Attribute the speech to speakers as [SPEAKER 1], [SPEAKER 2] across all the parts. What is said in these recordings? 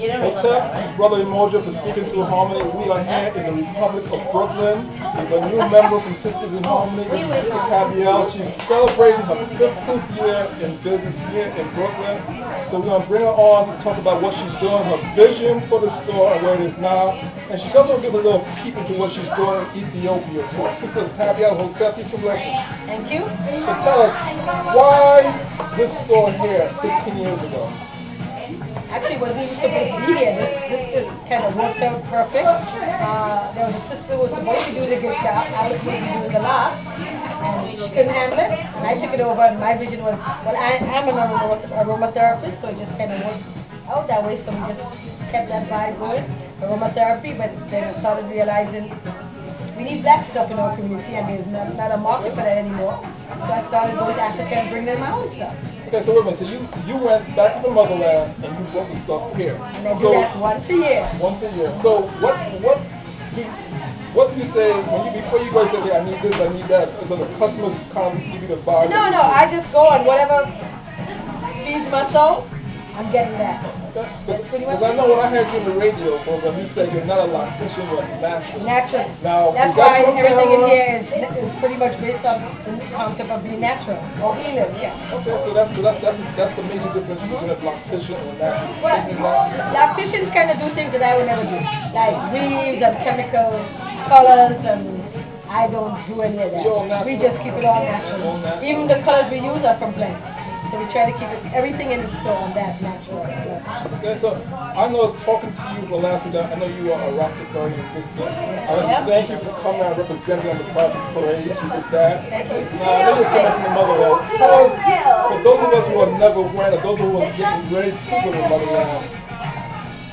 [SPEAKER 1] Hotel, Brother Emoja for speaking through harmony. We are here in the Republic of Brooklyn with a new member from Sisters in Harmony, Mr. Tabeel. She's celebrating her 15th year in business here in Brooklyn. So we're going to bring her on to talk about what she's doing, her vision for the store and where it is now. And she's also going to give a little peek into what she's doing in Ethiopia. So Sister Tabeel, Hotel, peace and blessings.
[SPEAKER 2] Thank you.
[SPEAKER 1] So tell us, why this store here 15 years ago?
[SPEAKER 2] Actually, when we were supposed to be here, this kind of worked out perfect. There was a sister who was supposed to do the gift shop. I was supposed to do the lot, and she couldn't handle it. And I took it over, and my vision was, well, I'm an aromatherapist, so it just kind of worked out that way. So we just kept that vibe going, aromatherapy, but then I started realizing we need black stuff in our community, and there's not a market for that anymore. So I started going to Africa and bringing in my own stuff.
[SPEAKER 1] Okay, so wait a minute. So you went back to the motherland and you brought the stuff here.
[SPEAKER 2] And I do that once a year.
[SPEAKER 1] Once a year. So what do you say when before you go say, okay, I need this, I need that? So the customers come give you the vibe.
[SPEAKER 2] No, I just go and whatever feeds my soul, I'm getting that. That's pretty much.
[SPEAKER 1] Because I know when I heard you in the radio program, you said you're not a loctician, you're natural.
[SPEAKER 2] Natural.
[SPEAKER 1] Now,
[SPEAKER 2] that's why everything in here is pretty much based on the concept of being natural or healing. Yeah.
[SPEAKER 1] Okay, so that's the major difference between a loctician and a natural.
[SPEAKER 2] Well, locticians kind of do things that I would never do, like weaves and chemical colors, and I don't do any of that. We just keep it all natural. Even the colors we use are from plants. So we try to keep everything in the store on that natural.
[SPEAKER 1] Okay, so I know talking to you for the last time, I know you are a Rastafarian sister. I want to thank you for coming out and representing on the Project Parade. You did that. Now, I know you're coming from the motherland. For those of us who have never went, or those who are getting ready to go to the motherland,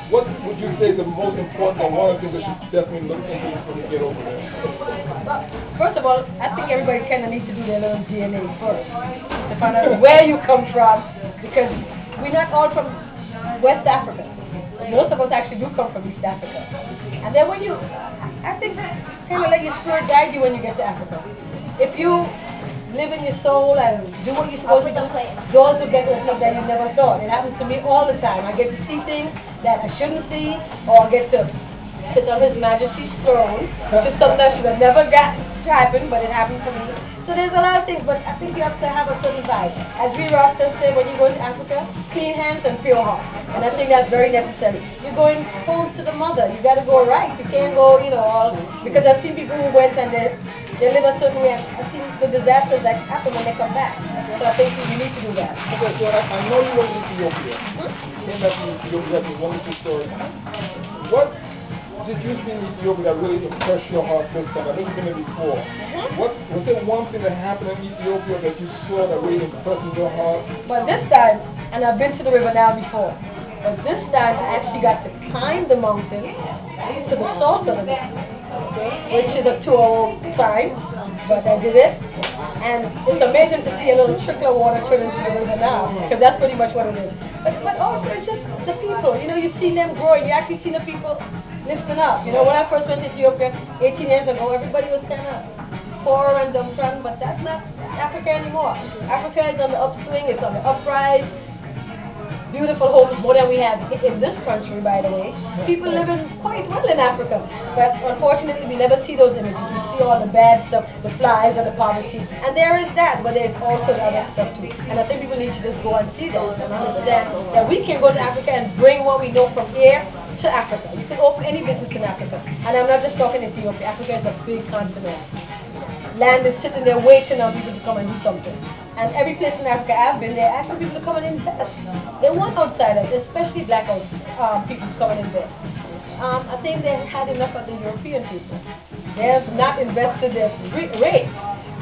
[SPEAKER 1] what would you say is the most important and one of the things that you should definitely look into when you get over there?
[SPEAKER 2] First of all, I think everybody kind of needs to do their little DNA first to find out where you come from, because we're not all from West Africa. Most of us actually do come from East Africa. And then when I think kind of let your spirit guide you when you get to Africa. If you live in your soul and do what you're supposed to do, doors will get opened up that you never thought. It happens to me all the time. I get to see things that I shouldn't see, or I get to sit on His Majesty's throne, which is something that should have never got to happen, but it happened to me. So there's a lot of things, but I think you have to have a certain vibe. As we Rastas say, when you go to Africa, clean hands and pure heart. And I think that's very necessary. You're going home to the mother. You got to go right. You can't go, all, because I've seen people who went and they live a certain way. I've seen the disasters that happen when they come back. So I think you need to do that.
[SPEAKER 1] Okay, so I know you went to Ethiopia. You came back from Ethiopia, that's a wonderful story. What did you see in Ethiopia that really impressed your heart this time? I know you've been there before. Was there one thing that happened in Ethiopia that you saw that really impressed your heart?
[SPEAKER 2] Well, this time, and I've been to the river now before, but this time I actually got to climb the mountain to the source of the mountain, which is a 2-hour climb, but I did it. And it's amazing to see a little trickle of water turn into the river now, because that's pretty much what it is. But also, it's just the people. You see them growing. You actually see the people lifting up. When I first went to Ethiopia 18 years ago, everybody was kind of poor and downtrodden, but that's not Africa anymore. Africa is on the upswing. It's on the uprise. Beautiful homes, more than we have in this country, by the way. People living quite well in Africa, but unfortunately we never see those images. We see all the bad stuff, the flies and the poverty, and there is that, but there's also the other stuff too. And I think people need to just go and see that and understand that we can go to Africa and bring what we know from here to Africa. You can open any business in Africa, and I'm not just talking Ethiopia. Africa is a big continent. Land is sitting there waiting on people to come and do something. And every place in Africa I've been there, asking people to come and invest. They want outsiders, especially black people to come and invest. I think they've had enough of the European people. They have not invested their rate.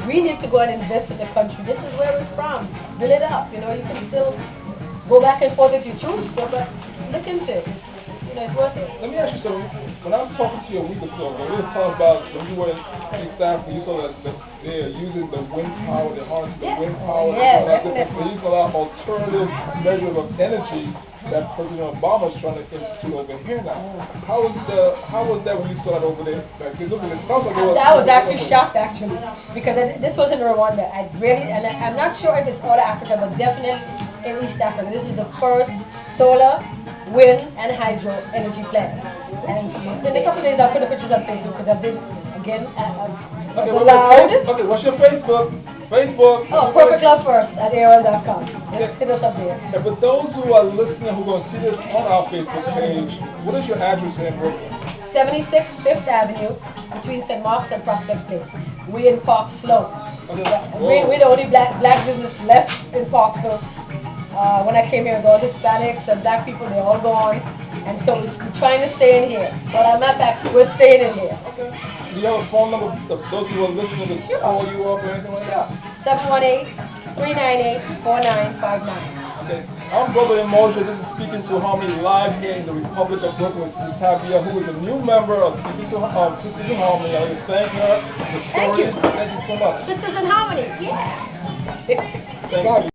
[SPEAKER 2] We need to go and invest in the country. This is where we're from. Build it up. You can still go back and forth if you choose to, but look into it. It's worth it.
[SPEAKER 1] Let me ask you something. When I was talking to you a week or so ago, we were talking about when you were in East Africa, you saw that they're using the wind power, they're harnessing the wind power, they're using a lot of alternative measures of energy that President Obama is trying to institute over here now. How was that when you saw that over there? Like, look at it.
[SPEAKER 2] I was actually shocked, actually, because this was in Rwanda. I'm not sure if it's all Africa, but definitely in East Africa. This is the first solar wind and hydro energy plants. And in a couple of days I'll put the pictures on Facebook because I've been, again,
[SPEAKER 1] Okay,
[SPEAKER 2] allowed.
[SPEAKER 1] okay, what's your Facebook? Facebook.
[SPEAKER 2] Oh, Perfect Love First at AOL.com. Just hit us up there.
[SPEAKER 1] And for those who are listening who are going to see this on our Facebook page, what is your address in Brooklyn?
[SPEAKER 2] 76 Fifth Avenue between St. Mark's and Prospect Place. We in Park Slope. We're the only black business left in Parksville. When I came here, all Hispanics and black people, they're all gone. And so we're trying to stay in here. But I'm not back. We're staying in here.
[SPEAKER 1] Okay. Do you have a phone number for those who are listening to call you up or anything like that?
[SPEAKER 2] 718-398-4959.
[SPEAKER 1] Okay. I'm Brother Emoja. This is Speaking to Harmony live here in the Republic of Brooklyn with Tabeel, who is a new member of Speaking to Sisters in Harmony. I'd like to thank her for the stories. Thank you so much.
[SPEAKER 2] Sisters in Harmony. Yeah.
[SPEAKER 1] Thank you.